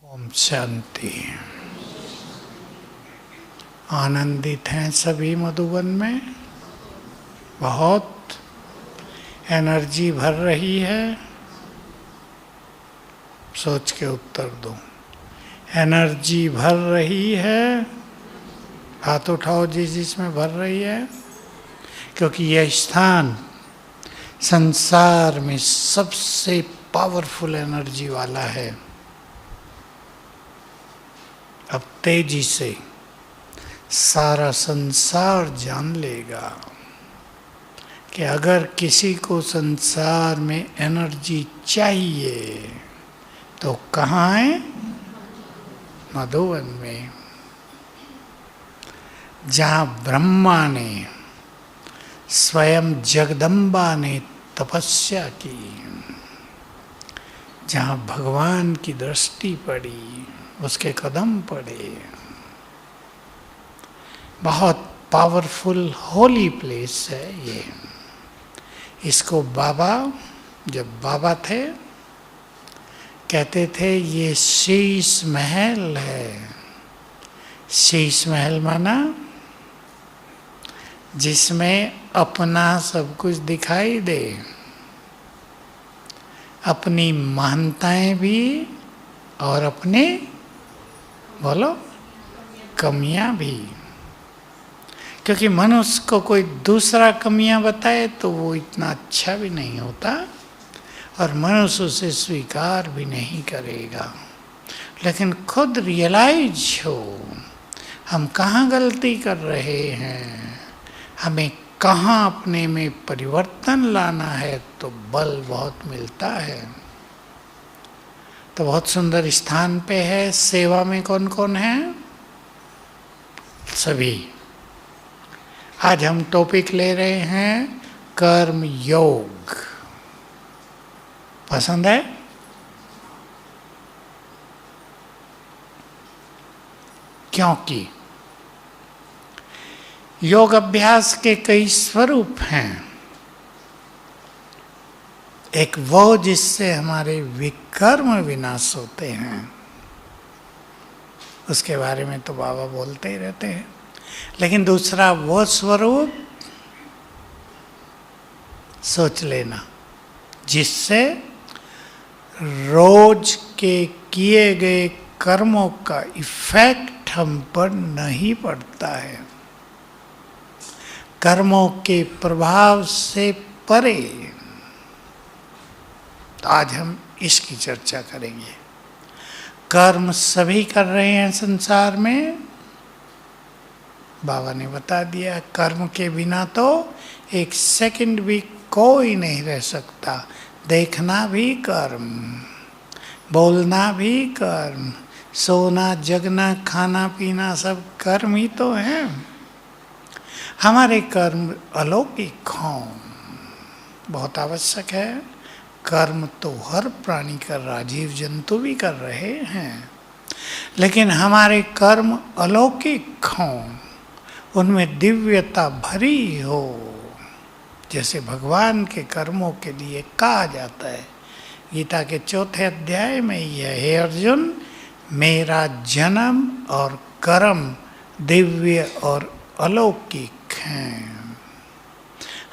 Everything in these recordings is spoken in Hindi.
ओम शांति। आनंदित हैं सभी मधुबन में। बहुत एनर्जी भर रही है। सोच के उत्तर दो। एनर्जी भर रही है। हाथ उठाओ जिसमें भर रही है, क्योंकि यह स्थान संसार में सबसे पावरफुल एनर्जी वाला है। अब तेजी से सारा संसार जान लेगा कि अगर किसी को संसार में एनर्जी चाहिए तो कहाँ है? मधुबन में, जहाँ ब्रह्मा ने, स्वयं जगदम्बा ने तपस्या की, जहाँ भगवान की दृष्टि पड़ी, उसके कदम पड़े। बहुत पावरफुल होली प्लेस है ये। इसको बाबा, जब बाबा थे, कहते थे ये शीश महल है। शीश महल माना जिसमें अपना सब कुछ दिखाई दे, अपनी महानताएं भी और अपने, बोलो, कमियां भी। क्योंकि मनुष्य को कोई दूसरा कमियां बताए तो वो इतना अच्छा भी नहीं होता और मनुष्य उसे स्वीकार भी नहीं करेगा। लेकिन खुद रियलाइज हो हम कहाँ गलती कर रहे हैं, हमें कहाँ अपने में परिवर्तन लाना है, तो बल बहुत मिलता है। तो बहुत सुंदर स्थान पे है। सेवा में कौन कौन है? सभी। आज हम टॉपिक ले रहे हैं कर्म योग। पसंद है? क्योंकि योग अभ्यास के कई स्वरूप हैं। एक वो जिससे हमारे विकर्म विनाश होते हैं, उसके बारे में तो बाबा बोलते ही रहते हैं। लेकिन दूसरा वो स्वरूप, सोच लेना, जिससे रोज के किए गए कर्मों का इफेक्ट हम पर नहीं पड़ता है। कर्मों के प्रभाव से परे। तो आज हम इसकी चर्चा करेंगे। कर्म सभी कर रहे हैं संसार में। बाबा ने बता दिया, कर्म के बिना तो एक सेकंड भी कोई नहीं रह सकता। देखना भी कर्म, बोलना भी कर्म, सोना जगना खाना पीना सब कर्म ही तो है। हमारे कर्म अलौकिक हों, बहुत आवश्यक है। कर्म तो हर प्राणी कर रहा, जीव जंतु भी कर रहे हैं, लेकिन हमारे कर्म अलौकिक हों, उनमें दिव्यता भरी हो। जैसे भगवान के कर्मों के लिए कहा जाता है गीता के 4थे अध्याय में, यह हे अर्जुन, मेरा जन्म और कर्म दिव्य और अलौकिक हैं।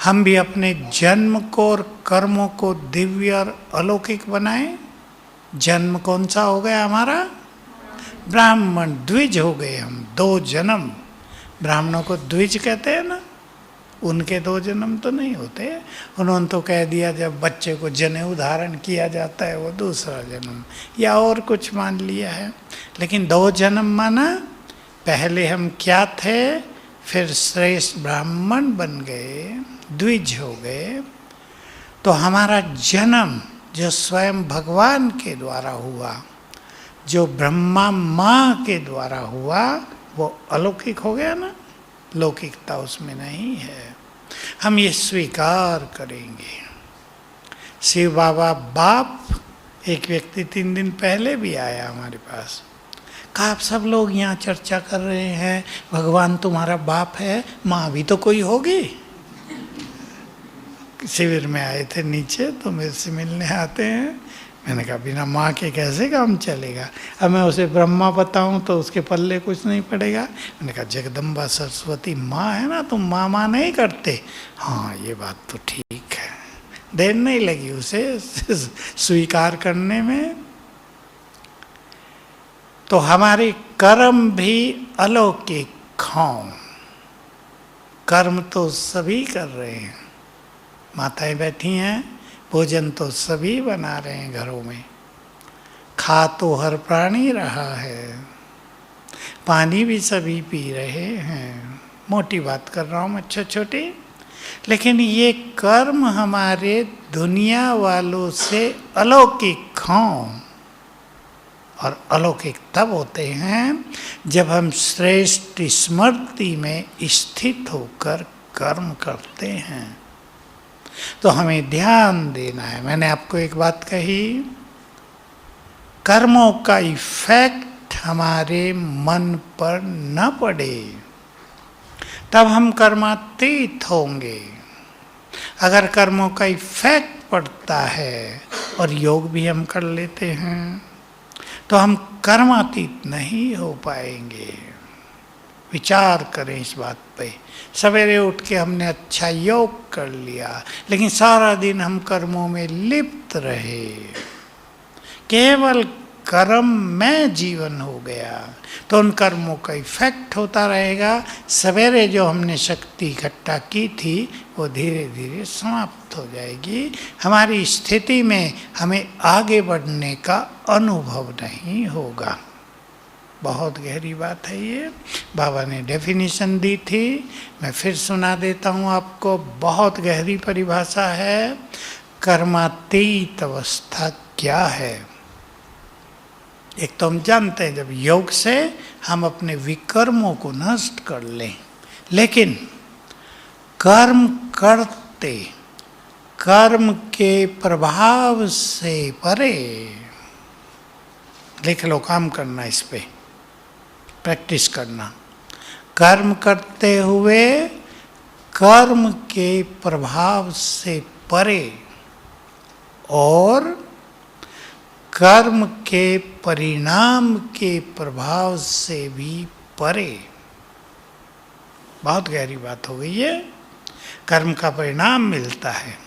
हम भी अपने जन्म को और कर्मों को दिव्य और अलौकिक बनाएं। जन्म कौन सा हो गया हमारा? ब्राह्मण, द्विज हो गए हम। 2 जन्म। ब्राह्मणों को द्विज कहते हैं ना। उनके 2 जन्म तो नहीं होते। उन्होंने तो कह दिया जब बच्चे को जनेऊ धारण किया जाता है वो दूसरा जन्म, या और कुछ मान लिया है। लेकिन 2 जन्म माना, पहले हम क्या थे, फिर श्रेष्ठ ब्राह्मण बन गए, द्विज हो गए। तो हमारा जन्म जो स्वयं भगवान के द्वारा हुआ, जो ब्रह्मा माँ के द्वारा हुआ, वो अलौकिक हो गया ना। लौकिकता उसमें नहीं है। हम ये स्वीकार करेंगे। शिव बाबा बाप, एक व्यक्ति 3 दिन पहले भी आया हमारे पास, कहा आप सब लोग यहाँ चर्चा कर रहे हैं भगवान तुम्हारा बाप है, माँ भी तो कोई होगी। शिविर में आए थे नीचे, तो मेरे से मिलने आते हैं। मैंने कहा बिना माँ के कैसे काम चलेगा? अब मैं उसे ब्रह्मा बताऊं तो उसके पल्ले कुछ नहीं पड़ेगा। मैंने कहा जगदम्बा सरस्वती माँ है ना, तुम माँ नहीं करते? हाँ ये बात तो ठीक है। देर नहीं लगी उसे स्वीकार करने में। तो हमारे कर्म भी अलौकिक हों। कर्म तो सभी कर रहे हैं, माताएं बैठी हैं, भोजन तो सभी बना रहे हैं घरों में, खा तो हर प्राणी रहा है, पानी भी सभी पी रहे हैं। मोटी बात कर रहा हूँ मैं, छोटी। लेकिन ये कर्म हमारे दुनिया वालों से अलौकिक हों। और अलौकिक तब होते हैं जब हम श्रेष्ठ स्मृति में स्थित होकर कर्म करते हैं। तो हमें ध्यान देना है। मैंने आपको एक बात कही, कर्मों का इफेक्ट हमारे मन पर न पड़े तब हम कर्मातीत होंगे। अगर कर्मों का इफेक्ट पड़ता है और योग भी हम कर लेते हैं तो हम कर्मातीत नहीं हो पाएंगे। विचार करें इस बात पे। सवेरे उठ के हमने अच्छा योग कर लिया, लेकिन सारा दिन हम कर्मों में लिप्त रहे, केवल कर्म में जीवन हो गया, तो उन कर्मों का इफेक्ट होता रहेगा। सवेरे जो हमने शक्ति इकट्ठा की थी वो धीरे धीरे समाप्त हो जाएगी। हमारी स्थिति में हमें आगे बढ़ने का अनुभव नहीं होगा। बहुत गहरी बात है ये। बाबा ने डेफिनेशन दी थी, मैं फिर सुना देता हूँ आपको। बहुत गहरी परिभाषा है। कर्मातीत अवस्था क्या है? एक तो हम जानते हैं जब योग से हम अपने विकर्मों को नष्ट कर लें, लेकिन कर्म करते कर्म के प्रभाव से परे, लिख लो, काम करना, इस पे प्रैक्टिस करना। कर्म करते हुए कर्म के प्रभाव से परे और कर्म के परिणाम के प्रभाव से भी परे। बहुत गहरी बात हो गई है। कर्म का परिणाम मिलता है,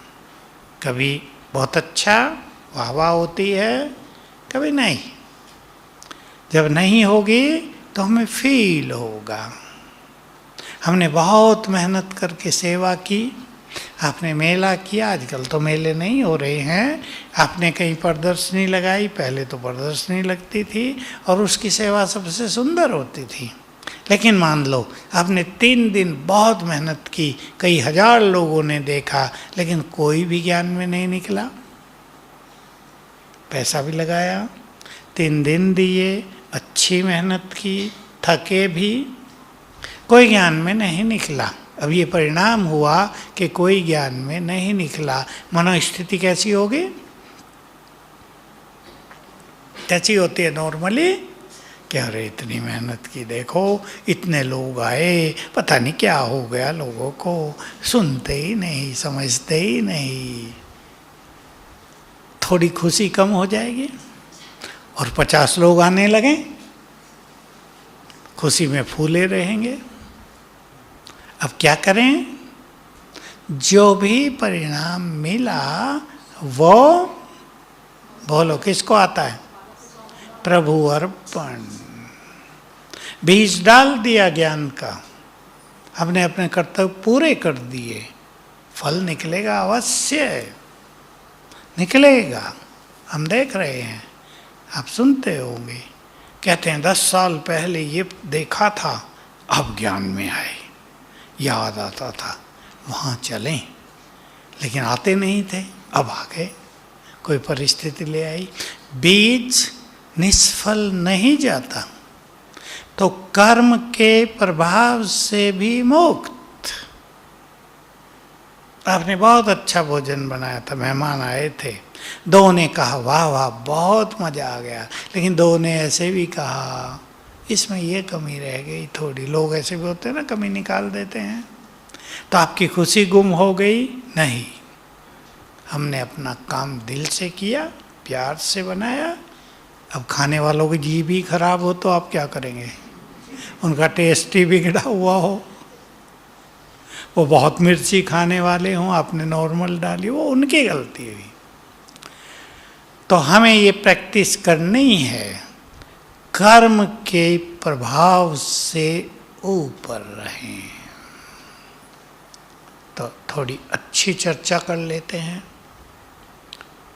कभी बहुत अच्छा वाह वाह होती है, कभी नहीं। जब नहीं होगी तो हमें फील होगा हमने बहुत मेहनत करके सेवा की, आपने मेला किया, आजकल तो मेले नहीं हो रहे हैं, आपने कहीं प्रदर्शनी लगाई, पहले तो प्रदर्शनी लगती थी और उसकी सेवा सबसे सुंदर होती थी। लेकिन मान लो आपने 3 दिन बहुत मेहनत की, कई हजार लोगों ने देखा, लेकिन कोई भी ज्ञान में नहीं निकला। पैसा भी लगाया, 3 दिन दिए, अच्छी मेहनत की, थके भी, कोई ज्ञान में नहीं निकला। अब ये परिणाम हुआ कि कोई ज्ञान में नहीं निकला। मनोस्थिति कैसी होगी? कैसी होती है नॉर्मली? कि अरे इतनी मेहनत की, देखो इतने लोग आए, पता नहीं क्या हो गया लोगों को, सुनते ही नहीं, समझते ही नहीं। थोड़ी खुशी कम हो जाएगी और 50 लोग आने लगे, खुशी में फूले रहेंगे। अब क्या करें? जो भी परिणाम मिला वो, बोलो किसको आता है? प्रभु अर्पण। बीज डाल दिया ज्ञान का, हमने अपने कर्तव्य पूरे कर दिए, फल निकलेगा, अवश्य निकलेगा। हम देख रहे हैं, आप सुनते होंगे, कहते हैं 10 साल पहले ये देखा था, अब ज्ञान में आए, याद आता था, वहाँ चलें, लेकिन आते नहीं थे, अब आ गए, कोई परिस्थिति ले आई। बीज निष्फल नहीं जाता, तो कर्म के प्रभाव से भी मुक्त। आपने बहुत अच्छा भोजन बनाया था, मेहमान आए थे, 2 ने कहा वाह वाह बहुत मज़ा आ गया, लेकिन 2 ने ऐसे भी कहा इसमें ये कमी रह गई थोड़ी। लोग ऐसे भी होते हैं ना, कमी निकाल देते हैं। तो आपकी खुशी गुम हो गई? नहीं, हमने अपना काम दिल से किया, प्यार से बनाया। अब खाने वालों की जीभ ही खराब हो तो आप क्या करेंगे? उनका टेस्ट ही बिगड़ा हुआ हो, वो बहुत मिर्ची खाने वाले हों, आपने नॉर्मल डाली, वो उनकी गलती हुई। तो हमें ये प्रैक्टिस करनी है, कर्म के प्रभाव से ऊपर रहें। तो थोड़ी अच्छी चर्चा कर लेते हैं।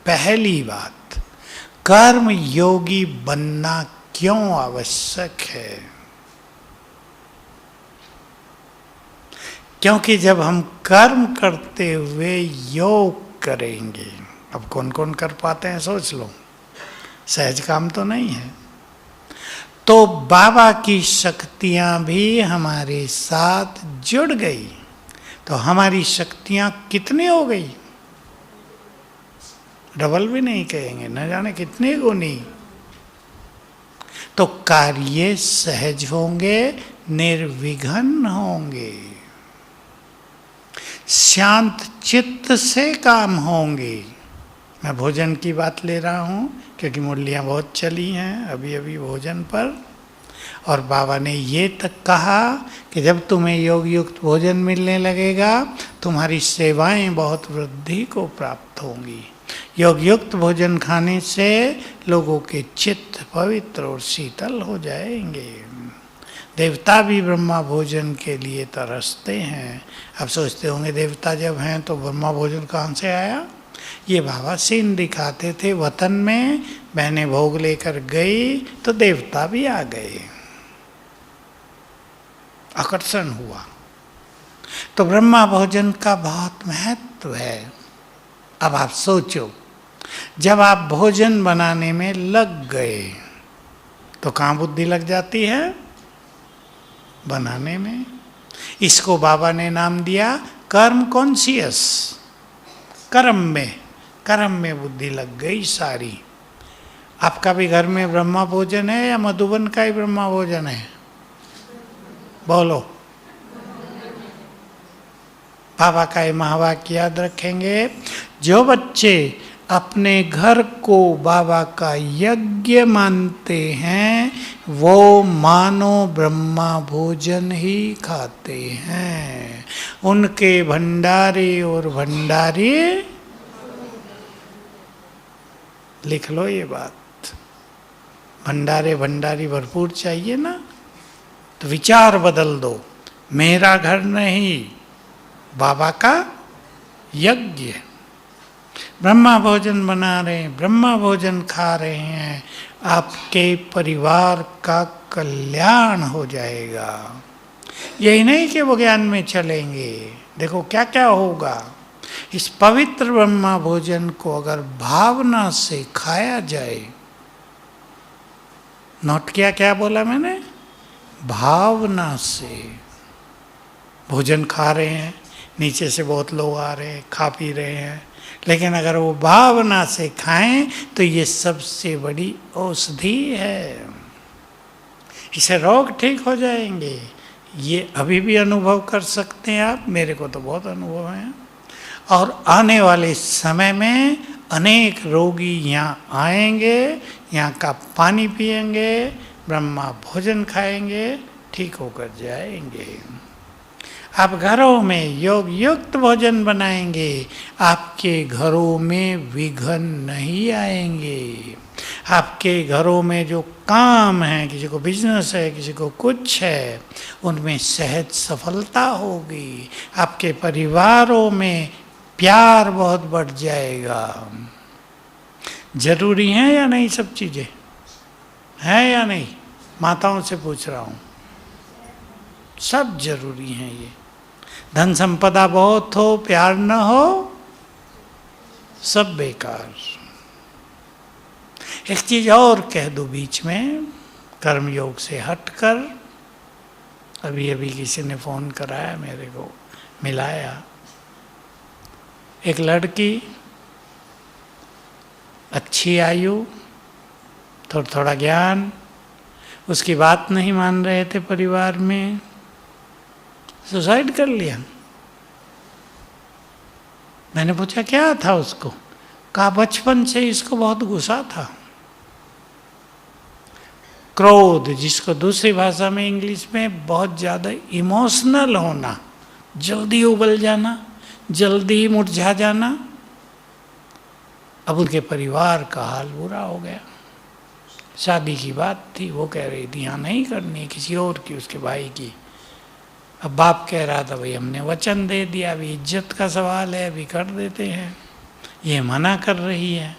पहली बात, कर्म योगी बनना क्यों आवश्यक है? क्योंकि जब हम कर्म करते हुए योग करेंगे, अब कौन कौन कर पाते हैं सोच लो, सहज काम तो नहीं है, तो बाबा की शक्तियां भी हमारे साथ जुड़ गई। तो हमारी शक्तियां कितनी हो गई? डबल भी नहीं कहेंगे, न जाने कितने गुनी। तो कार्य सहज होंगे, निर्विघ्न होंगे, शांत चित्त से काम होंगे। मैं भोजन की बात ले रहा हूँ क्योंकि मुरलियाँ बहुत चली हैं अभी अभी भोजन पर, और बाबा ने ये तक कहा कि जब तुम्हें योग युक्त भोजन मिलने लगेगा, तुम्हारी सेवाएं बहुत वृद्धि को प्राप्त होंगी। योग युक्त भोजन खाने से लोगों के चित्त पवित्र और शीतल हो जाएंगे। देवता भी ब्रह्मा भोजन के लिए तरसते हैं। अब सोचते होंगे देवता जब हैं तो ब्रह्मा भोजन कहाँ से आया? ये बाबा सीन दिखाते थे, वतन में बहनें भोग लेकर गई तो देवता भी आ गए, आकर्षण हुआ। तो ब्रह्मा भोजन का बहुत महत्व है। अब आप सोचो, जब आप भोजन बनाने में लग गए तो कहाँ बुद्धि लग जाती है? बनाने में। इसको बाबा ने नाम दिया कर्म कॉन्शियस। कर्म में बुद्धि लग गई सारी। आपका भी घर में ब्रह्मा भोजन है या मधुबन का ही ब्रह्मा भोजन है? बोलो। बाबा का ये महावाक्य याद रखेंगे, जो बच्चे अपने घर को बाबा का यज्ञ मानते हैं वो मानो ब्रह्मा भोजन ही खाते हैं। उनके भंडारे और भंडारी, लिख लो ये बात, भंडारे भंडारी भरपूर चाहिए ना, तो विचार बदल दो, मेरा घर नहीं बाबा का यज्ञ। ब्रह्मा भोजन बना रहे हैं, ब्रह्मा भोजन खा रहे हैं, आपके परिवार का कल्याण हो जाएगा। यही नहीं कि वो ज्ञान में चलेंगे, देखो क्या क्या होगा। इस पवित्र ब्रह्मा भोजन को अगर भावना से खाया जाए, नोट किया क्या बोला मैंने? भावना से भोजन खा रहे हैं, नीचे से बहुत लोग आ रहे हैं, खा पी रहे हैं, लेकिन अगर वो भावना से खाएं तो ये सबसे बड़ी औषधि है। इससे रोग ठीक हो जाएंगे। ये अभी भी अनुभव कर सकते हैं आप, मेरे को तो बहुत अनुभव है। और आने वाले समय में अनेक रोगी यहाँ आएंगे, यहाँ का पानी पिएंगे, ब्रह्मा भोजन खाएंगे, ठीक होकर जाएंगे। आप घरों में योग युक्त भोजन बनाएंगे, आपके घरों में विघ्न नहीं आएंगे। आपके घरों में जो काम है, किसी को बिजनेस है, किसी को कुछ है, उनमें सहज सफलता होगी। आपके परिवारों में प्यार बहुत बढ़ जाएगा। जरूरी है या नहीं सब चीजें? है या नहीं? माताओं से पूछ रहा हूँ, सब जरूरी हैं ये। धन संपदा बहुत हो, प्यार न हो, सब बेकार। एक चीज और कह दो बीच में, कर्मयोग से हटकर। अभी अभी किसी ने फोन कराया मेरे को, मिलाया। एक लड़की, अच्छी आयु, थोड़ा थोड़ा ज्ञान, उसकी बात नहीं मान रहे थे परिवार में, सुसाइड कर लिया। मैंने पूछा क्या था उसको? कहा बचपन से इसको बहुत गुस्सा था। क्रोध, जिसको दूसरी भाषा में इंग्लिश में बहुत ज़्यादा इमोशनल होना, जल्दी उबल जाना, जल्दी मुरझा जाना। अब उनके परिवार का हाल बुरा हो गया। शादी की बात थी, वो कह रही थी यहाँ नहीं करनी, किसी और की, उसके भाई की। अब बाप कह रहा था भाई हमने वचन दे दिया, अभी इज्जत का सवाल है, अभी कर देते हैं। ये मना कर रही है,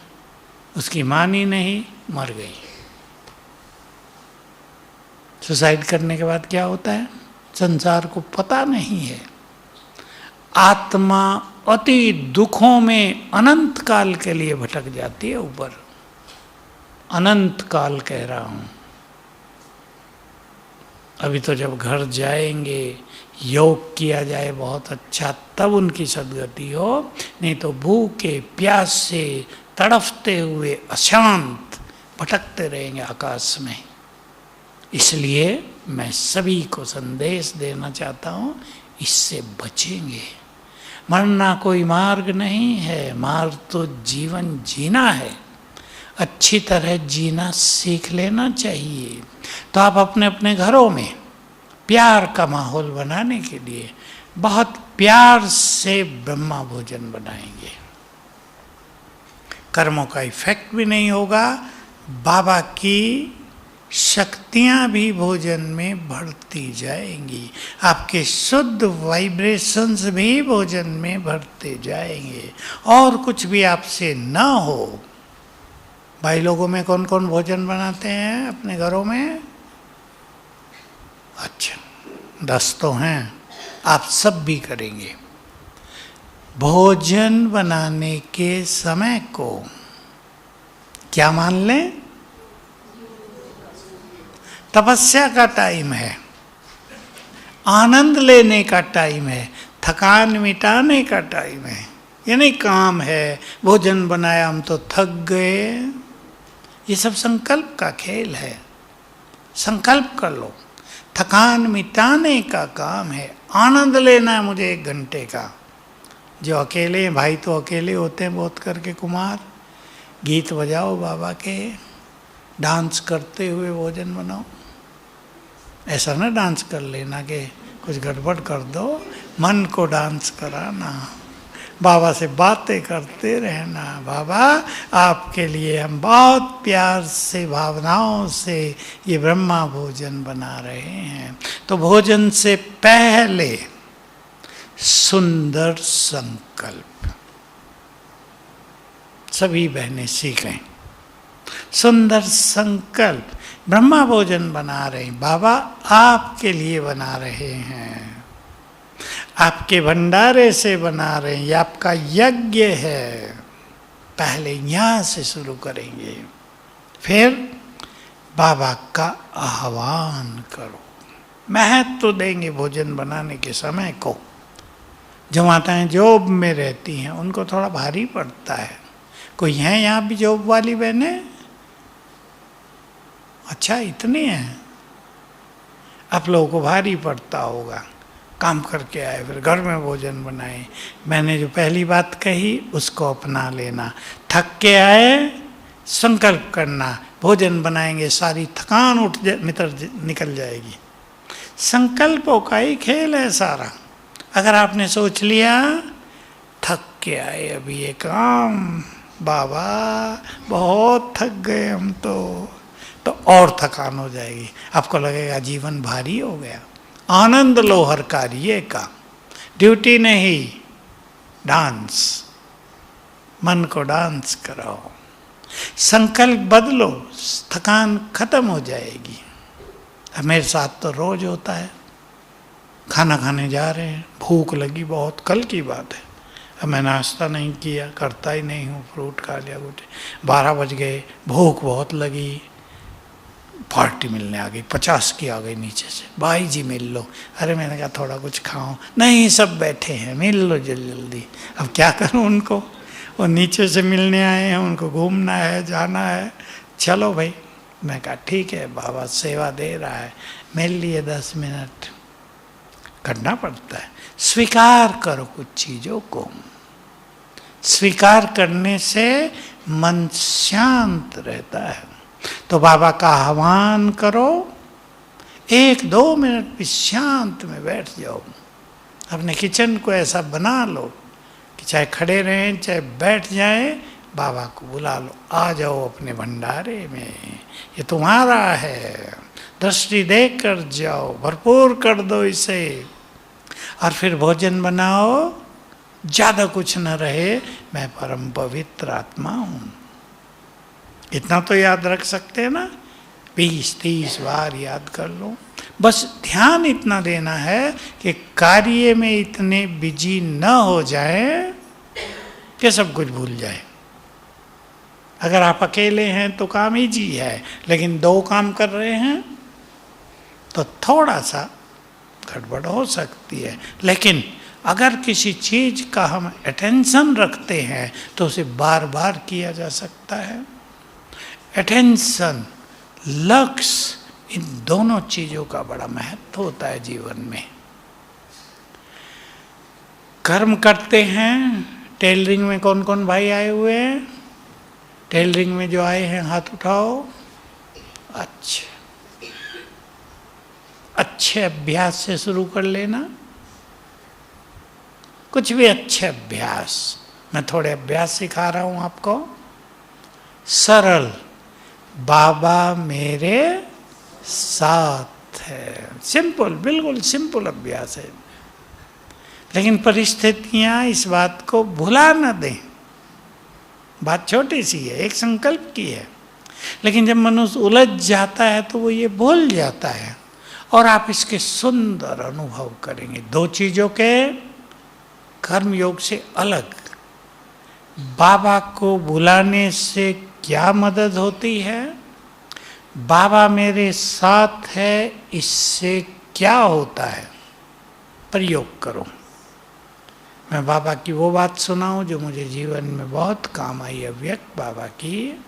उसकी मानी नहीं, मर गई। सुसाइड करने के बाद क्या होता है संसार को पता नहीं है। आत्मा अति दुखों में अनंत काल के लिए भटक जाती है ऊपर। अनंत काल कह रहा हूं। अभी तो जब घर जाएंगे, योग किया जाए बहुत अच्छा, तब उनकी सद्गति हो, नहीं तो भूखे प्यासे तड़फते हुए अशांत भटकते रहेंगे आकाश में। इसलिए मैं सभी को संदेश देना चाहता हूँ, इससे बचेंगे। मरना कोई मार्ग नहीं है, मार्ग तो जीवन जीना है। अच्छी तरह जीना सीख लेना चाहिए। तो आप अपने अपने घरों में प्यार का माहौल बनाने के लिए बहुत प्यार से ब्रह्मा भोजन बनाएंगे। कर्मों का इफेक्ट भी नहीं होगा, बाबा की शक्तियां भी भोजन में बढ़ती जाएंगी, आपके शुद्ध वाइब्रेशंस भी भोजन में बढ़ते जाएंगे। और कुछ भी आपसे ना हो। भाई लोगों में कौन कौन भोजन बनाते हैं अपने घरों में? अच्छा 10 तो हैं, आप सब भी करेंगे। भोजन बनाने के समय को क्या मान लें? तपस्या का टाइम है, आनंद लेने का टाइम है, थकान मिटाने का टाइम है। ये नहीं काम है, भोजन बनाया हम तो थक गए। ये सब संकल्प का खेल है। संकल्प कर लो, थकान मिटाने का काम है, आनंद लेना है मुझे 1 घंटे का। जो अकेले हैं, भाई तो अकेले होते हैं बहुत करके कुमार, गीत बजाओ बाबा के, डांस करते हुए भोजन बनाओ। ऐसा ना डांस कर लेना कि कुछ गड़बड़ कर दो, मन को डांस कराना, बाबा से बातें करते रहना। बाबा आपके लिए हम बहुत प्यार से, भावनाओं से ये ब्रह्मा भोजन बना रहे हैं। तो भोजन से पहले सुंदर संकल्प सभी बहनें सीखें। सुंदर संकल्प, ब्रह्मा भोजन बना रहे हैं, बाबा आपके लिए बना रहे हैं, आपके भंडारे से बना रहे हैं, ये आपका यज्ञ है। पहले यहाँ से शुरू करेंगे, फिर बाबा का आह्वान करो। महत्व देंगे भोजन बनाने के समय को। जो माताएं जॉब में रहती हैं उनको थोड़ा भारी पड़ता है। कोई हैं यहाँ भी जॉब वाली बहनें? अच्छा इतनी हैं। आप लोगों को भारी पड़ता होगा, काम करके आए फिर घर में भोजन बनाए। मैंने जो पहली बात कही उसको अपना लेना। थक के आए, संकल्प करना, भोजन बनाएंगे, सारी थकान निकल जाएगी। संकल्पों का ही खेल है सारा। अगर आपने सोच लिया थक के आए अभी ये काम, बाबा बहुत थक गए हम तो और थकान हो जाएगी। आपको लगेगा जीवन भारी हो गया। आनंद लो हर कार्य का, ड्यूटी नहीं, डांस, मन को डांस कराओ। संकल्प बदलो, थकान खत्म हो जाएगी। अब मेरे साथ तो रोज होता है, खाना खाने जा रहे हैं, भूख लगी बहुत, कल की बात है, अब मैं नाश्ता नहीं किया, करता ही नहीं हूँ, फ्रूट खा लिया कुछ, 12 बज गए, भूख बहुत लगी, पार्टी मिलने आ गई, 50 की आ गई नीचे से, भाई जी मिल लो। अरे मैंने कहा थोड़ा कुछ खाओ, नहीं सब बैठे हैं, मिल लो जल्दी। अब क्या करूं उनको, वो नीचे से मिलने आए हैं, उनको घूमना है, जाना है, चलो भाई। मैं कहा ठीक है, बाबा सेवा दे रहा है, मिल लिए 10 मिनट, करना पड़ता है। स्वीकार करो कुछ चीज़ों को, स्वीकार करने से मन शांत रहता है। तो बाबा का आह्वान करो, 1-2 मिनट भी शांत में बैठ जाओ। अपने किचन को ऐसा बना लो कि चाहे खड़े रहें चाहे बैठ जाएं, बाबा को बुला लो, आ जाओ अपने भंडारे में, ये तुम्हारा है, दृष्टि दे कर जाओ, भरपूर कर दो इसे। और फिर भोजन बनाओ, ज़्यादा कुछ न रहे, मैं परम पवित्र आत्मा हूँ। इतना तो याद रख सकते हैं ना, 20-30 बार याद कर लो। बस ध्यान इतना देना है कि कार्य में इतने बिजी न हो जाए कि सब कुछ भूल जाए। अगर आप अकेले हैं तो काम इजी है, लेकिन 2 काम कर रहे हैं तो थोड़ा सा गड़बड़ हो सकती है। लेकिन अगर किसी चीज़ का हम अटेंशन रखते हैं तो उसे बार बार किया जा सकता है। अटेंशन, लक्ष्य, इन दोनों चीज़ों का बड़ा महत्व होता है जीवन में। कर्म करते हैं। टेलरिंग में कौन कौन भाई आए हुए हैं? टेलरिंग में जो आए हैं हाथ उठाओ। अच्छा, अच्छे अभ्यास से शुरू कर लेना, कुछ भी अच्छे अभ्यास। मैं थोड़े अभ्यास सिखा रहा हूं आपको। सरल, बाबा मेरे साथ है, सिंपल, बिल्कुल सिंपल अभ्यास है। लेकिन परिस्थितियां इस बात को भुला न दें। बात छोटी सी है, एक संकल्प की है, लेकिन जब मनुष्य उलझ जाता है तो वो ये भूल जाता है, और आप इसके सुंदर अनुभव करेंगे। 2 चीजों के कर्म योग से अलग। बाबा को बुलाने से क्या मदद होती है, बाबा मेरे साथ है इससे क्या होता है, प्रयोग करो। मैं बाबा की वो बात सुनाऊं जो मुझे जीवन में बहुत काम आई, अव्यक्त बाबा की।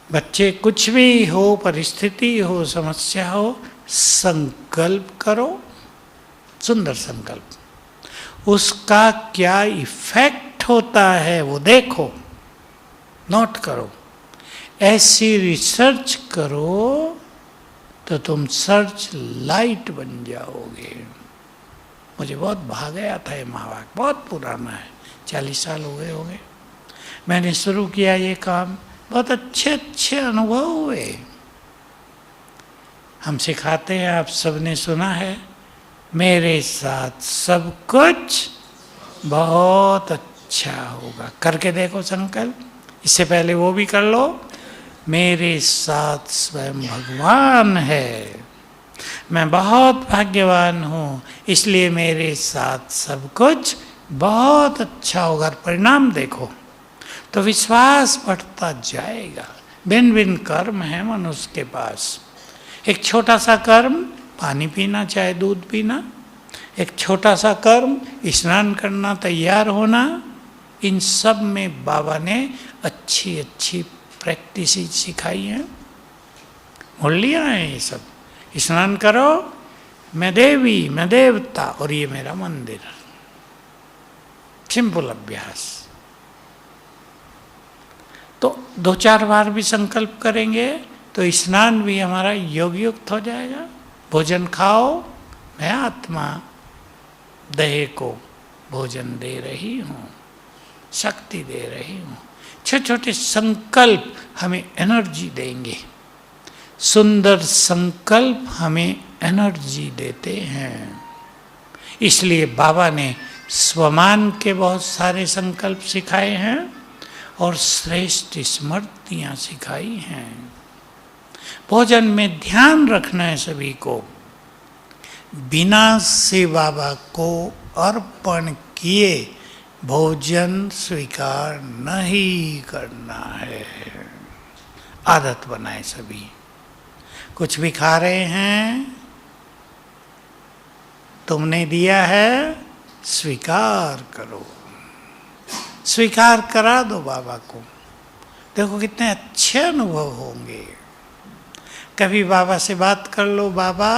बच्चे कुछ भी हो, परिस्थिति हो, समस्या हो, संकल्प करो, सुंदर संकल्प, उसका क्या इफेक्ट होता है वो देखो, नोट करो। ऐसी रिसर्च करो तो तुम सर्च लाइट बन जाओगे। मुझे बहुत भाग गया था ये महावाक्य, बहुत पुराना है, 40 साल हो गए होंगे मैंने शुरू किया ये काम। बहुत अच्छे अच्छे अनुभव हुए। हम सिखाते हैं, आप सबने सुना है, मेरे साथ सब कुछ बहुत अच्छा होगा। करके देखो संकल्प। इससे पहले वो भी कर लो, मेरे साथ स्वयं भगवान है, मैं बहुत भाग्यवान हूँ, इसलिए मेरे साथ सब कुछ बहुत अच्छा होगा। परिणाम देखो तो विश्वास बढ़ता जाएगा। भिन्न भिन्न कर्म है मनुष्य के पास। एक छोटा सा कर्म, पानी पीना चाहे दूध पीना, एक छोटा सा कर्म, स्नान करना, तैयार होना, इन सब में बाबा ने अच्छी अच्छी प्रैक्टिस सिखाई है। मोड़ लिया है ये सब। स्नान करो, मैं देवी, मैं देवता, और ये मेरा मंदिर। सिंपल अभ्यास। तो 2-4 बार भी संकल्प करेंगे तो स्नान भी हमारा योग युक्त हो जाएगा। भोजन खाओ, मैं आत्मा देह को भोजन दे रही हूँ, शक्ति दे रही हूँ। छोटे छोटे संकल्प हमें एनर्जी देंगे। सुंदर संकल्प हमें एनर्जी देते हैं। इसलिए बाबा ने स्वमान के बहुत सारे संकल्प सिखाए हैं और श्रेष्ठ स्मृतियाँ सिखाई हैं। भोजन में ध्यान रखना है सभी को, बिना से बाबा को अर्पण किए भोजन स्वीकार नहीं करना है। आदत बनाए सभी। कुछ भी खा रहे हैं, तुमने दिया है, स्वीकार करो। स्वीकार करा दो बाबा को। देखो कितने अच्छे अनुभव होंगे। कभी बाबा से बात कर लो, बाबा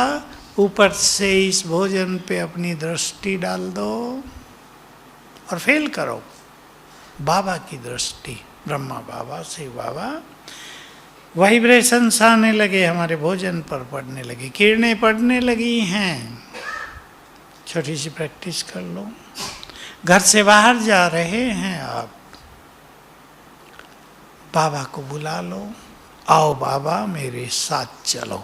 ऊपर से इस भोजन पे अपनी दृष्टि डाल दो, और फेल करो। बाबा की दृष्टि, ब्रह्मा बाबा, शिव बाबा, वाइब्रेशंस आने लगे, हमारे भोजन पर पड़ने लगे, किरणें पड़ने लगी हैं। छोटी सी प्रैक्टिस कर लो। घर से बाहर जा रहे हैं आप, बाबा को बुला लो, आओ बाबा मेरे साथ चलो।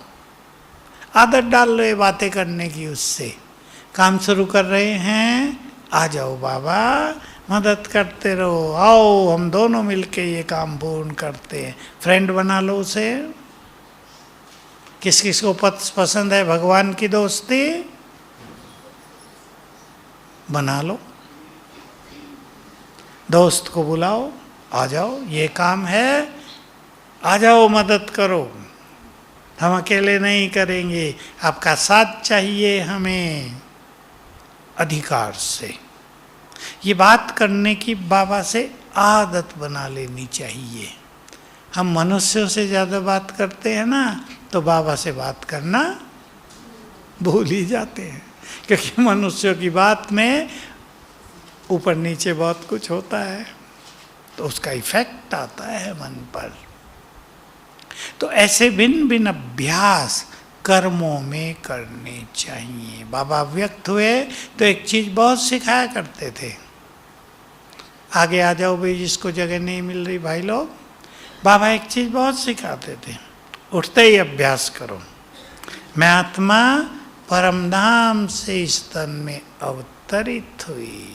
आदत डाल लो ये बातें करने की, उससे काम शुरू कर रहे हैं, आ जाओ बाबा, मदद करते रहो, आओ हम दोनों मिलके ये काम पूर्ण करते हैं। फ्रेंड बना लो उसे। किस किस को पसंद है भगवान की दोस्ती? बना लो। दोस्त को बुलाओ, आ जाओ ये काम है, आ जाओ मदद करो, हम अकेले नहीं करेंगे, आपका साथ चाहिए हमें। अधिकार से ये बात करने की बाबा से आदत बना लेनी चाहिए। हम मनुष्यों से ज़्यादा बात करते हैं ना, तो बाबा से बात करना भूल ही जाते हैं, क्योंकि मनुष्यों की बात में ऊपर नीचे बहुत कुछ होता है, तो उसका इफेक्ट आता है मन पर। तो ऐसे भिन्न भिन्न अभ्यास कर्मों में करने चाहिए। बाबा व्यक्त हुए तो एक चीज बहुत सिखाया करते थे, आगे आ जाओ भाई जिसको जगह नहीं मिल रही भाई लोग। बाबा एक चीज बहुत सिखाते थे, उठते ही अभ्यास करो, मैं आत्मा परमधाम से इस तन में अवतरित हुई।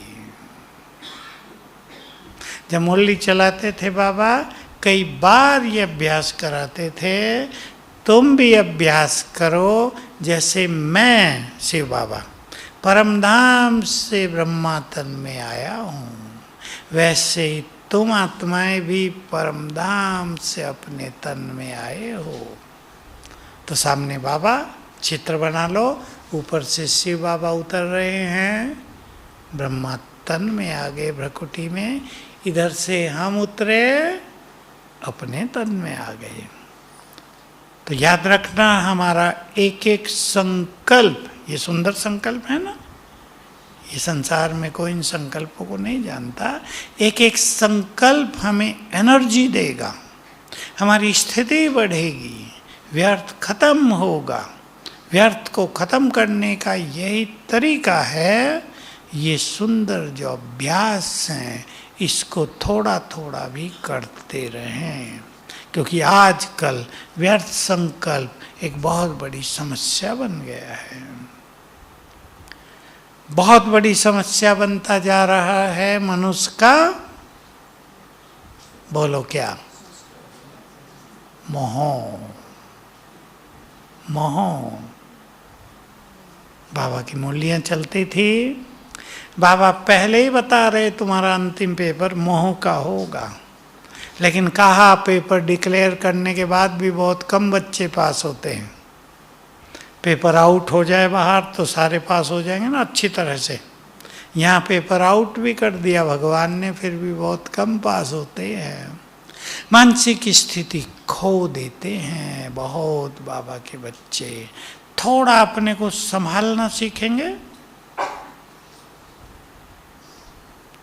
जब मुरली चलाते थे बाबा, कई बार ये अभ्यास कराते थे, तुम भी अभ्यास करो जैसे मैं शिव बाबा परमधाम से ब्रह्मा तन में आया हूँ, वैसे ही तुम आत्माएं भी परमधाम से अपने तन में आए हो। तो सामने बाबा चित्र बना लो, ऊपर से शिव बाबा उतर रहे हैं, ब्रह्मा तन में आ गए भ्रकुटी में, इधर से हम उतरे अपने तन में आ गए। तो याद रखना हमारा एक एक संकल्प, ये सुंदर संकल्प है ना, ये संसार में कोई इन संकल्पों को नहीं जानता, एक एक संकल्प हमें एनर्जी देगा, हमारी स्थिति बढ़ेगी, व्यर्थ खत्म होगा। व्यर्थ को खत्म करने का यही तरीका है। ये सुंदर जो अभ्यास हैं, इसको थोड़ा थोड़ा भी करते रहें, क्योंकि आजकल व्यर्थ संकल्प एक बहुत बड़ी समस्या बन गया है, बहुत बड़ी समस्या बनता जा रहा है मनुष्य का। बोलो क्या? मोह। मोह। बाबा की मुरलियां चलती थी, बाबा पहले ही बता रहे तुम्हारा अंतिम पेपर मोह का होगा, लेकिन कहा पेपर डिक्लेयर करने के बाद भी बहुत कम बच्चे पास होते हैं। पेपर आउट हो जाए बाहर तो सारे पास हो जाएंगे ना अच्छी तरह से, यहाँ पेपर आउट भी कर दिया भगवान ने, फिर भी बहुत कम पास होते हैं। मानसिक स्थिति खो देते हैं बहुत बाबा के बच्चे। थोड़ा अपने को संभालना सीखेंगे।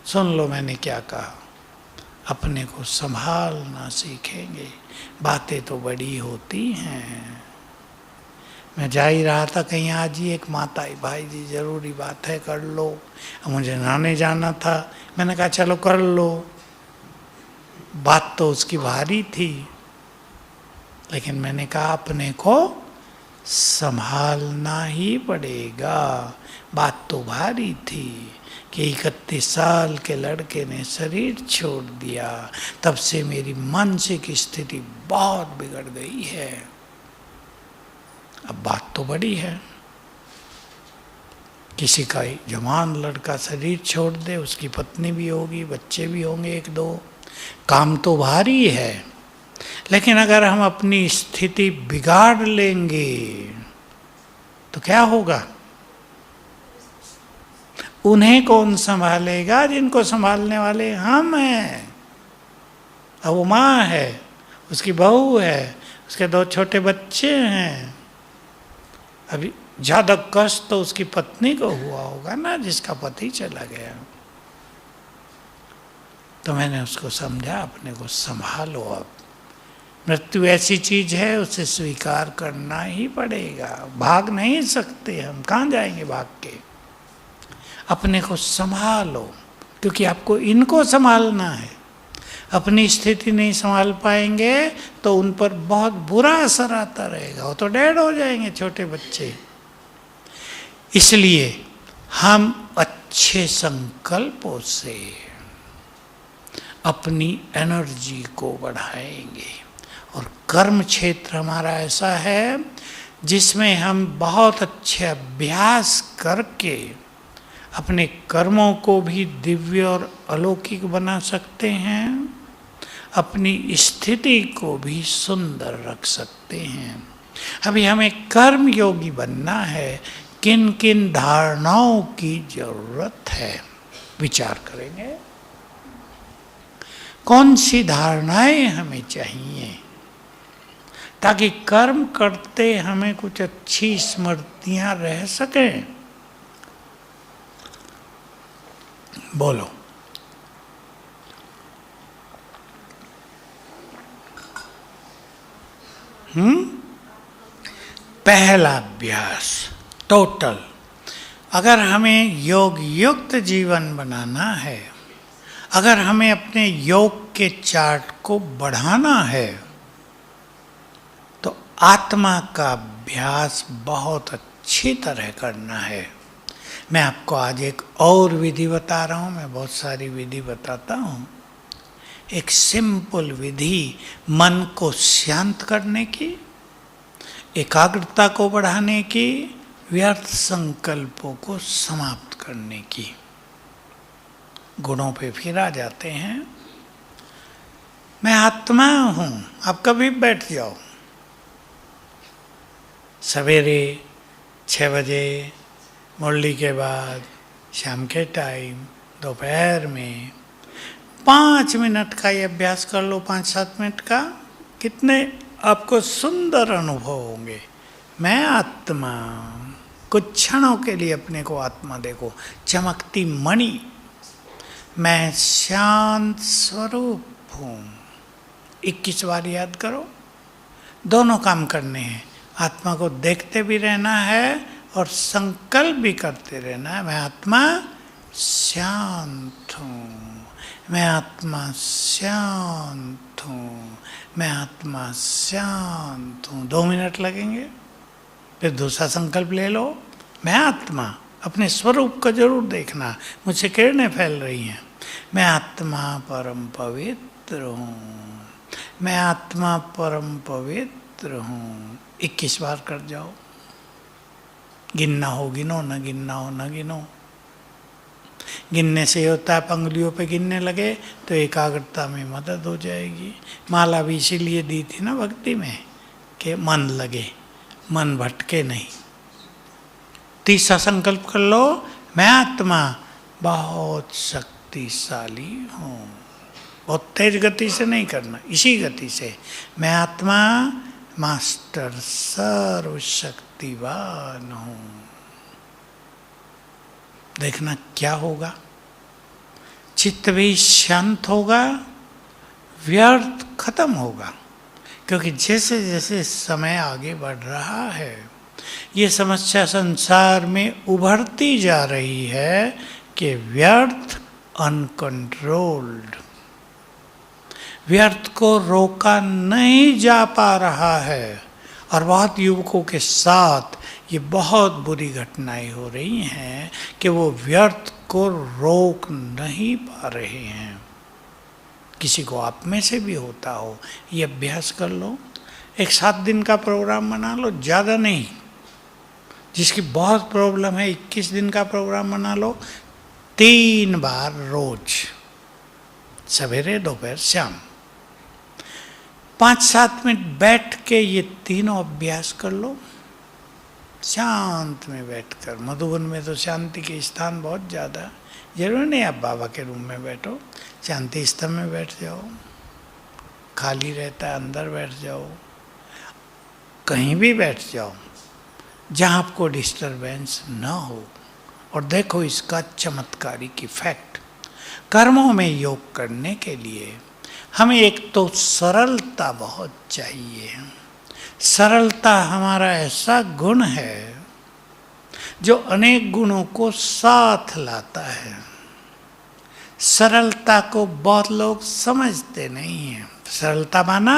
सुन लो मैंने क्या कहा, अपने को संभालना सीखेंगे। बातें तो बड़ी होती हैं। मैं जा ही रहा था कहीं, आज ही एक माता आई, भाई जी जरूरी बात है कर लो। मुझे नहाने जाना था, मैंने कहा चलो कर लो। बात तो उसकी भारी थी, लेकिन मैंने कहा अपने को संभालना ही पड़ेगा। बात तो भारी थी कि 31 साल के लड़के ने शरीर छोड़ दिया, तब से मेरी मानसिक स्थिति बहुत बिगड़ गई है। अब बात तो बड़ी है, किसी का जवान लड़का शरीर छोड़ दे, उसकी पत्नी भी होगी, बच्चे भी होंगे एक दो, काम तो भारी है। लेकिन अगर हम अपनी स्थिति बिगाड़ लेंगे तो क्या होगा? उन्हें कौन संभालेगा जिनको संभालने वाले हम हैं। अब वो माँ है, उसकी बहू है, उसके 2 छोटे बच्चे हैं। अभी ज़्यादा कष्ट तो उसकी पत्नी को हुआ होगा ना, जिसका पति चला गया। तो मैंने उसको समझा, अपने को संभालो। अब मृत्यु ऐसी चीज है, उसे स्वीकार करना ही पड़ेगा, भाग नहीं सकते हम, कहाँ जाएंगे भाग के। अपने को संभालो, क्योंकि आपको इनको संभालना है। अपनी स्थिति नहीं संभाल पाएंगे तो उन पर बहुत बुरा असर आता रहेगा, वो तो डेड हो जाएंगे छोटे बच्चे। इसलिए हम अच्छे संकल्पों से अपनी एनर्जी को बढ़ाएंगे। और कर्म क्षेत्र हमारा ऐसा है जिसमें हम बहुत अच्छे अभ्यास करके अपने कर्मों को भी दिव्य और अलौकिक बना सकते हैं, अपनी स्थिति को भी सुंदर रख सकते हैं। अभी हमें कर्म योगी बनना है, किन किन धारणाओं की जरूरत है, विचार करेंगे। कौन सी धारणाएं हमें चाहिए ताकि कर्म करते हमें कुछ अच्छी स्मृतियां रह सकें। बोलो। पहला अभ्यास टोटल, अगर हमें योग युक्त जीवन बनाना है, अगर हमें अपने योग के चार्ट को बढ़ाना है, तो आत्मा का अभ्यास बहुत अच्छी तरह करना है। मैं आपको आज एक और विधि बता रहा हूँ, मैं बहुत सारी विधि बताता हूँ। एक सिंपल विधि मन को शांत करने की, एकाग्रता को बढ़ाने की, व्यर्थ संकल्पों को समाप्त करने की। गुणों पे फिर आ जाते हैं। मैं आत्मा हूँ, आप कभी बैठ जाओ, सवेरे 6 बजे, मुरली के बाद, शाम के टाइम, दोपहर में 5 मिनट का ये अभ्यास कर लो, 5-7 मिनट का। कितने आपको सुंदर अनुभव होंगे। मैं आत्मा, कुछ क्षणों के लिए अपने को आत्मा देखो, चमकती मणि। मैं शांत स्वरूप हूँ। 21 बार याद करो। दोनों काम करने हैं, आत्मा को देखते भी रहना है और संकल्प भी करते रहना है। मैं आत्मा शांत हूँ, मैं आत्मा शांत हूँ, मैं आत्मा शांत हूँ। 2 मिनट लगेंगे, फिर दूसरा संकल्प ले लो। मैं आत्मा, अपने स्वरूप को जरूर देखना, मुझसे किरणें फैल रही हैं। मैं आत्मा परम पवित्र हूँ, मैं आत्मा परम पवित्र हूँ। 21 बार कर जाओ। गिनना हो गिनो, न गिनना हो न गिनो। गिनने से होता है, पंगुलियों पे गिनने लगे तो एकाग्रता में मदद हो जाएगी। माला भी इसीलिए दी थी ना भक्ति में, कि मन लगे, मन भटके नहीं। तीसरा संकल्प कर लो, मैं आत्मा बहुत शक्तिशाली हूँ। बहुत तेज गति से नहीं करना, इसी गति से। मैं आत्मा मास्टर सर्वशक्तिवान हूँ। देखना क्या होगा, चित्त भी शांत होगा, व्यर्थ खत्म होगा। क्योंकि जैसे जैसे समय आगे बढ़ रहा है, ये समस्या संसार में उभरती जा रही है कि व्यर्थ अनकंट्रोल्ड, व्यर्थ को रोका नहीं जा पा रहा है। और बहुत युवकों के साथ ये बहुत बुरी घटनाएं हो रही हैं कि वो व्यर्थ को रोक नहीं पा रहे हैं। किसी को आप में से भी होता हो, ये अभ्यास कर लो। एक 7 दिन का प्रोग्राम बना लो, ज़्यादा नहीं। जिसकी बहुत प्रॉब्लम है, 21 दिन का प्रोग्राम बना लो। 3 बार रोज, सवेरे, दोपहर, शाम। 5-7 मिनट बैठ के ये तीनों अभ्यास कर लो, शांत में बैठकर। मधुबन में तो शांति के स्थान बहुत ज़्यादा, जरूर नहीं आप बाबा के रूम में बैठो, शांति स्थल में बैठ जाओ। खाली रहता है, अंदर बैठ जाओ, कहीं भी बैठ जाओ जहाँ आपको डिस्टरबेंस ना हो। और देखो इसका चमत्कारिक इफेक्ट। कर्मों में योग करने के लिए हमें एक तो सरलता बहुत चाहिए। सरलता हमारा ऐसा गुण है जो अनेक गुणों को साथ लाता है। सरलता को बहुत लोग समझते नहीं हैं। सरलता माना,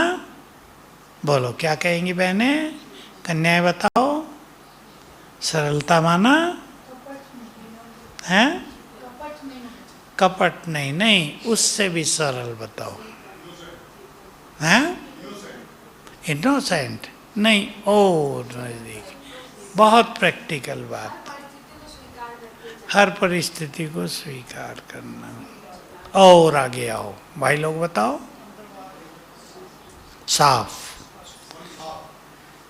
बोलो क्या कहेंगी बहनें, कन्याएं बताओ। सरलता माना है कपट नहीं, नहीं उससे भी सरल बताओ। हैं इनोसेंट नहीं, और नजदीक, बहुत प्रैक्टिकल बात। हर परिस्थिति को स्वीकार करना। और आगे आओ भाई लोग बताओ। साफ,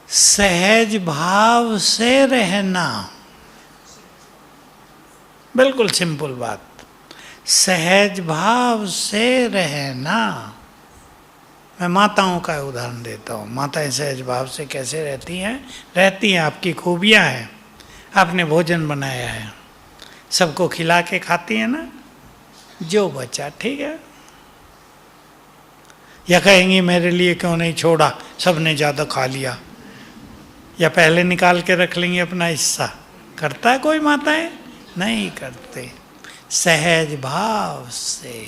सहज भाव से रहना, बिल्कुल सिंपल बात। सहज भाव से रहना। मैं माताओं का उदाहरण देता हूँ। माताएं सहज भाव से कैसे रहती हैं? रहती हैं, आपकी खूबियाँ हैं। आपने भोजन बनाया है, सबको खिला के खाती है ना, जो बचा ठीक है। या कहेंगी मेरे लिए क्यों नहीं छोड़ा, सबने ज़्यादा खा लिया, या पहले निकाल के रख लेंगे अपना हिस्सा। करता है कोई माताएं? नहीं करते। सहज भाव से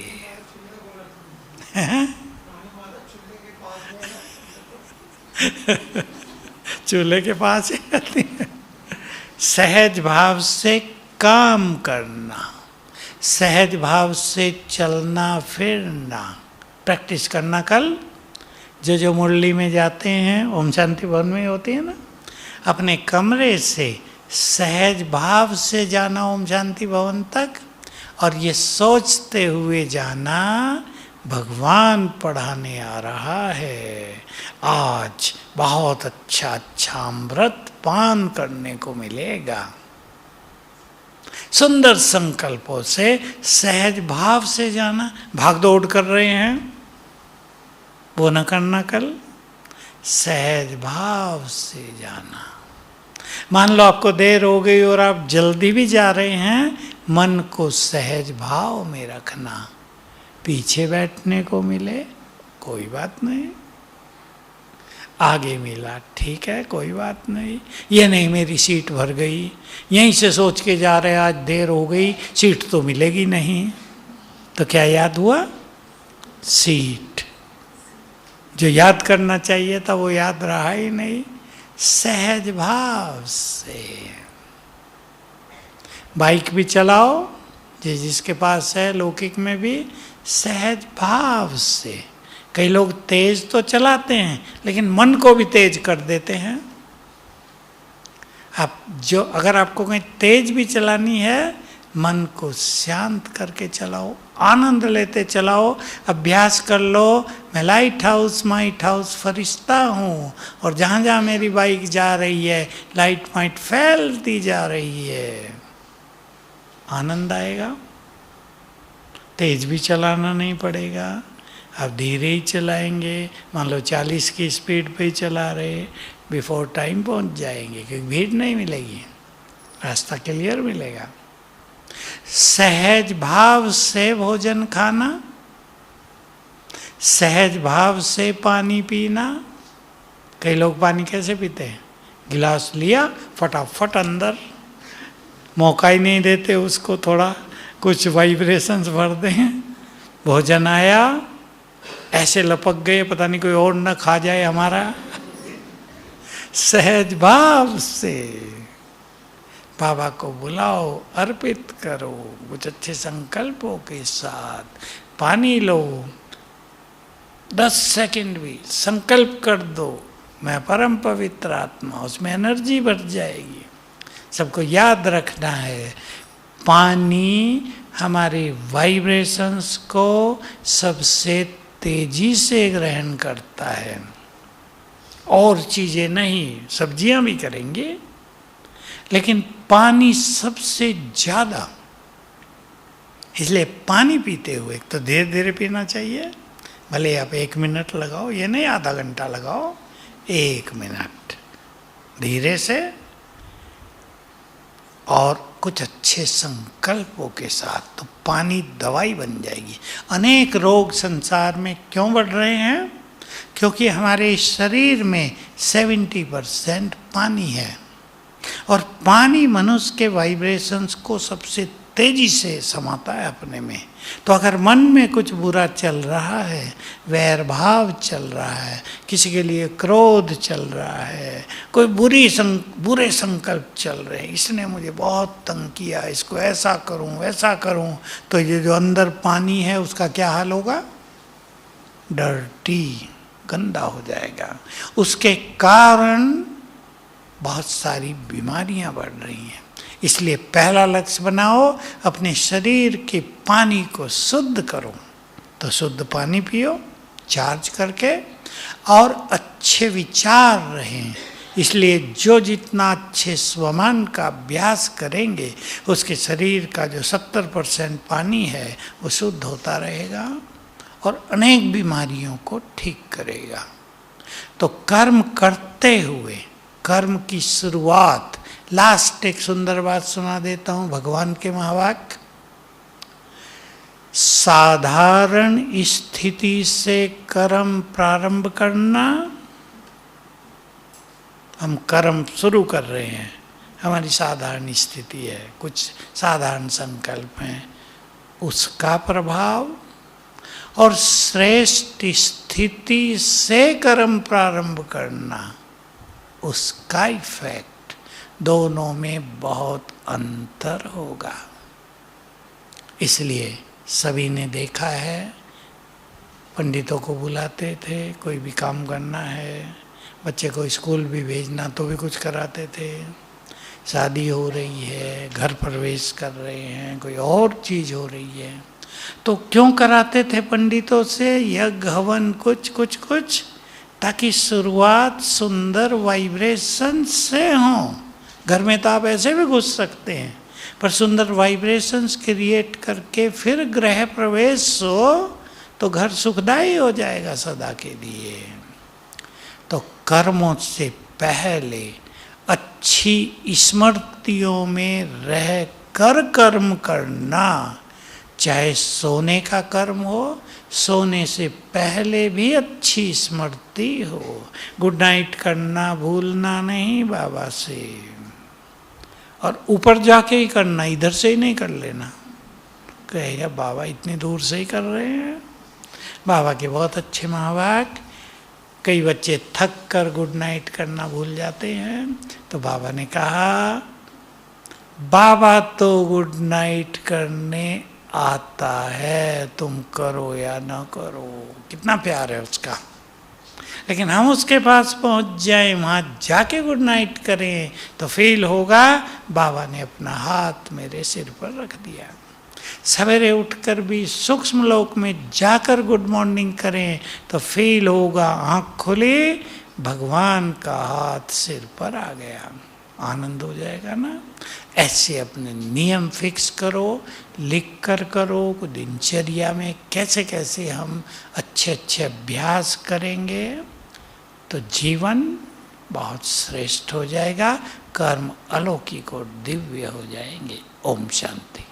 चूल्हे के पास ही रहती है। सहज भाव से काम करना, सहज भाव से चलना फिरना, प्रैक्टिस करना। कल जो मुरली में जाते हैं, ओम शांति भवन में होती है ना, अपने कमरे से सहज भाव से जाना ओम शांति भवन तक, और ये सोचते हुए जाना भगवान पढ़ाने आ रहा है, आज बहुत अच्छा अच्छा अमृत पान करने को मिलेगा। सुंदर संकल्पों से सहज भाव से जाना। भाग दौड़ कर रहे हैं वो न करना। कल सहज भाव से जाना। मान लो आपको देर हो गई और आप जल्दी भी जा रहे हैं, मन को सहज भाव में रखना। पीछे बैठने को मिले कोई बात नहीं, आगे मिला ठीक है कोई बात नहीं। ये नहीं मेरी सीट भर गई, यहीं से सोच के जा रहे आज देर हो गई, सीट तो मिलेगी नहीं, तो क्या याद हुआ? सीट। जो याद करना चाहिए था वो याद रहा ही नहीं। सहज भाव से बाइक भी चलाओ, जिसके पास है, लौकिक में भी सहज भाव से। कई लोग तेज तो चलाते हैं लेकिन मन को भी तेज कर देते हैं। आप जो, अगर आपको कहीं तेज भी चलानी है, मन को शांत करके चलाओ, आनंद लेते चलाओ, अभ्यास कर लो। मैं लाइट हाउस फरिश्ता हूँ, और जहाँ जहाँ मेरी बाइक जा रही है लाइट माइट फैलती जा रही है, आनंद आएगा। तेज भी चलाना नहीं पड़ेगा, आप धीरे ही चलाएंगे। मान लो 40 की स्पीड पे ही चला रहे, बिफोर टाइम पहुंच जाएंगे, क्योंकि भीड़ नहीं मिलेगी, रास्ता क्लियर मिलेगा। सहज भाव से भोजन खाना, सहज भाव से पानी पीना। कई लोग पानी कैसे पीते हैं? गिलास लिया फटाफट अंदर, मौका ही नहीं देते उसको थोड़ा कुछ वाइब्रेशंस भर दें। भोजन आया, ऐसे लपक गए पता नहीं कोई और न खा जाए हमारा। सहज भाव से बाबा को बुलाओ, अर्पित करो, कुछ अच्छे संकल्पों के साथ पानी लो। 10 सेकंड भी संकल्प कर दो, मैं परम पवित्र आत्मा, उसमें एनर्जी बढ़ जाएगी। सबको याद रखना है, पानी हमारे वाइब्रेशंस को सबसे तेजी से ग्रहण करता है, और चीज़ें नहीं। सब्जियां भी करेंगे लेकिन पानी सबसे ज़्यादा। इसलिए पानी पीते हुए तो धीरे धीरे पीना चाहिए। भले आप 1 मिनट लगाओ, ये नहीं आधा घंटा लगाओ, 1 मिनट धीरे से, और कुछ अच्छे अच्छे संकल्पों के साथ, तो पानी दवाई बन जाएगी। अनेक रोग संसार में क्यों बढ़ रहे हैं? क्योंकि हमारे शरीर में 70% पानी है, और पानी मनुष्य के वाइब्रेशंस को सबसे तेजी से समाता है अपने में। तो अगर मन में कुछ बुरा चल रहा है, वैर भाव चल रहा है, किसी के लिए क्रोध चल रहा है, कोई बुरे संकल्प चल रहे हैं, इसने मुझे बहुत तंग किया, इसको ऐसा करूं वैसा करूं, तो ये जो अंदर पानी है उसका क्या हाल होगा? डर्टी, गंदा हो जाएगा। उसके कारण बहुत सारी बीमारियां बढ़ रही हैं। इसलिए पहला लक्ष्य बनाओ, अपने शरीर के पानी को शुद्ध करो। तो शुद्ध पानी पियो चार्ज करके, और अच्छे विचार रहें। इसलिए जो जितना अच्छे स्वमान का अभ्यास करेंगे, उसके शरीर का जो 70% पानी है वो शुद्ध होता रहेगा और अनेक बीमारियों को ठीक करेगा। तो कर्म करते हुए, कर्म की शुरुआत, लास्ट एक सुंदर बात सुना देता हूं भगवान के महावाक्य। साधारण स्थिति से कर्म प्रारंभ करना। हम कर्म शुरू कर रहे हैं, हमारी साधारण स्थिति है, कुछ साधारण संकल्प हैं, उसका प्रभाव, और श्रेष्ठ स्थिति से कर्म प्रारंभ करना, उसका इफेक्ट, दोनों में बहुत अंतर होगा। इसलिए सभी ने देखा है, पंडितों को बुलाते थे, कोई भी काम करना है, बच्चे को स्कूल भी भेजना तो भी कुछ कराते थे, शादी हो रही है, घर प्रवेश कर रहे हैं, कोई और चीज़ हो रही है, तो क्यों कराते थे पंडितों से? यज्ञ हवन कुछ, ताकि शुरुआत सुंदर वाइब्रेशन से हो। घर में तो आप ऐसे भी घुस सकते हैं, पर सुंदर वाइब्रेशंस क्रिएट करके फिर गृह प्रवेश हो तो घर सुखदायी हो जाएगा सदा के लिए। तो कर्मों से पहले अच्छी स्मृतियों में रह कर कर्म करना, चाहे सोने का कर्म हो, सोने से पहले भी अच्छी स्मृति हो। गुड नाइट करना भूलना नहीं बाबा से, और ऊपर जाके ही करना, इधर से ही नहीं कर लेना। कहेगा बाबा इतनी दूर से ही कर रहे हैं। बाबा के बहुत अच्छे महावाक्य। कई बच्चे थक कर गुड नाइट करना भूल जाते हैं, तो बाबा ने कहा बाबा तो गुड नाइट करने आता है, तुम करो या ना करो। कितना प्यार है उसका। लेकिन हम उसके पास पहुंच जाए, वहाँ जाके गुड नाइट करें तो फील होगा बाबा ने अपना हाथ मेरे सिर पर रख दिया। सवेरे उठकर भी सूक्ष्म लोक में जाकर गुड मॉर्निंग करें तो फील होगा आँख खुली, भगवान का हाथ सिर पर आ गया, आनंद हो जाएगा ना। ऐसे अपने नियम फिक्स करो, लिख कर करो, दिनचर्या में कैसे कैसे हम अच्छे अच्छे अभ्यास करेंगे तो जीवन बहुत श्रेष्ठ हो जाएगा, कर्म अलौकिक और दिव्य हो जाएंगे। ओम शांति।